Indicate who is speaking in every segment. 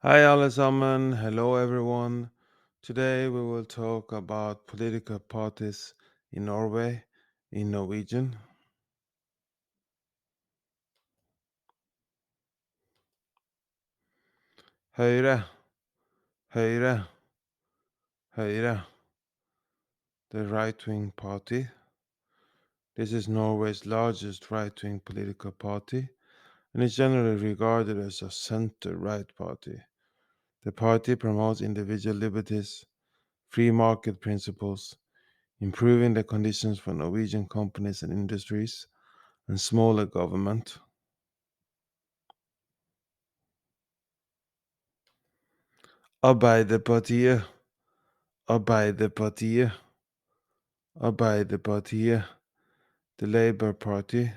Speaker 1: Hi, allesammans. Hello, everyone. Today we will talk about political parties in Norway in Norwegian. Høyre, Høyre, Høyre, the right-wing party. This is Norway's largest right-wing political party and is generally regarded as a center-right party. The party promotes individual liberties, free market principles, improving the conditions for Norwegian companies and industries, and smaller government. Arbeiderpartiet, Arbeiderpartiet, Arbeiderpartiet, the Labour Party,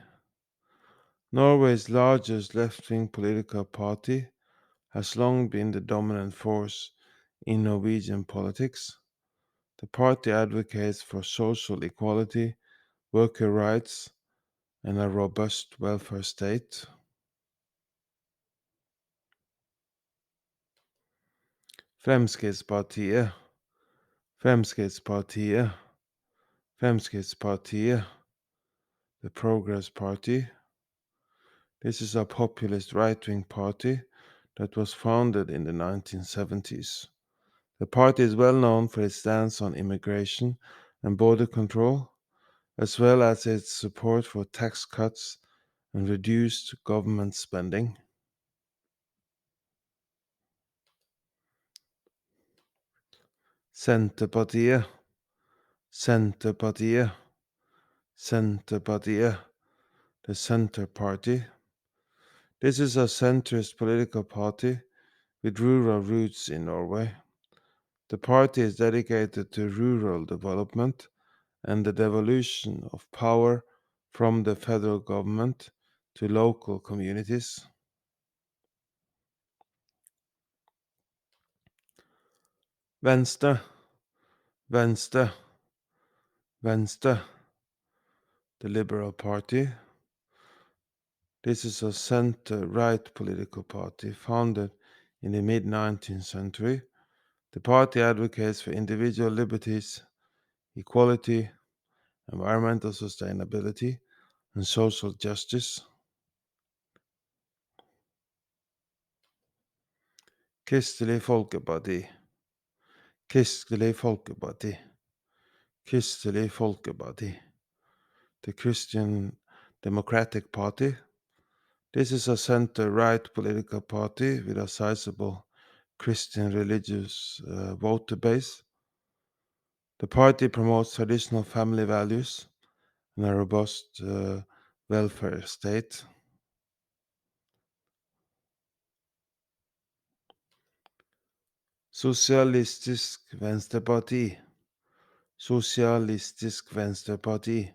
Speaker 1: Norway's largest left-wing political party, has long been the dominant force in Norwegian politics. The party advocates for social equality, worker rights, and a robust welfare state. Fremskrittspartiet, Fremskrittspartiet, Fremskrittspartiet, the Progress Party. This is a populist right-wing party that was founded in the 1970s. The party is well known for its stance on immigration and border control, as well as its support for tax cuts and reduced government spending. Senterpartiet, Senterpartiet, Senterpartiet, the Center Party. This is a centrist political party with rural roots in Norway. The party is dedicated to rural development and the devolution of power from the federal government to local communities. Venstre, Venstre, Venstre, the Liberal Party. This is a center-right political party founded in the mid-19th century. The party advocates for individual liberties, equality, environmental sustainability, and social justice. Kristelig Folkeparti, Kristelig Folkeparti, Kristelig Folkeparti, the Christian Democratic Party. This is a center-right political party with a sizable Christian religious voter base. The party promotes traditional family values and a robust welfare state. Socialistisk Venstreparti, Socialistisk Venstreparti,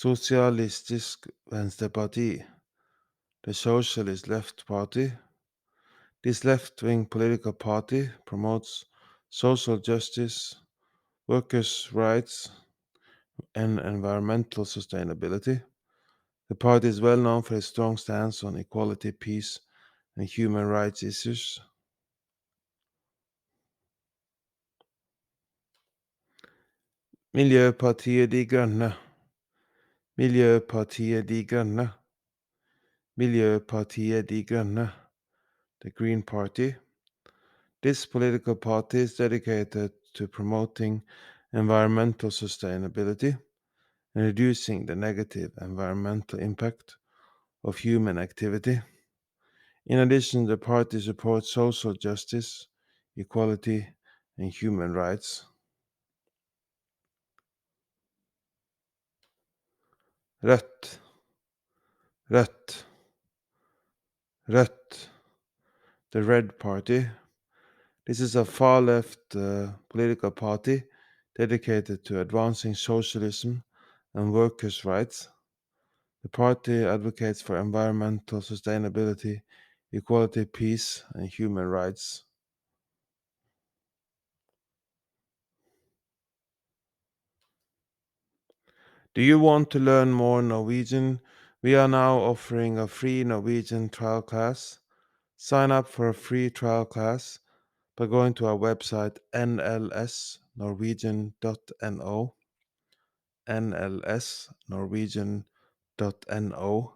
Speaker 1: Socialistisk Venstreparti, the Socialist Left Party. This left-wing political party promotes social justice, workers' rights, and environmental sustainability. The party is well known for its strong stance on equality, peace, and human rights issues. Miljøpartiet De Grønne, Miljøpartiet De Grønne, Miljøpartiet De Grønne, the Green Party. This political party is dedicated to promoting environmental sustainability and reducing the negative environmental impact of human activity. In addition, the party supports social justice, equality, and human rights. Rødt, Rødt, Rødt, the Red Party. This is a far-left political party dedicated to advancing socialism and workers' rights. The party advocates for environmental sustainability, equality, peace, and human rights. Do you want to learn more Norwegian? We are now offering a free Norwegian trial class. Sign up for a free trial class by going to our website nlsnorwegian.no, nlsnorwegian.no.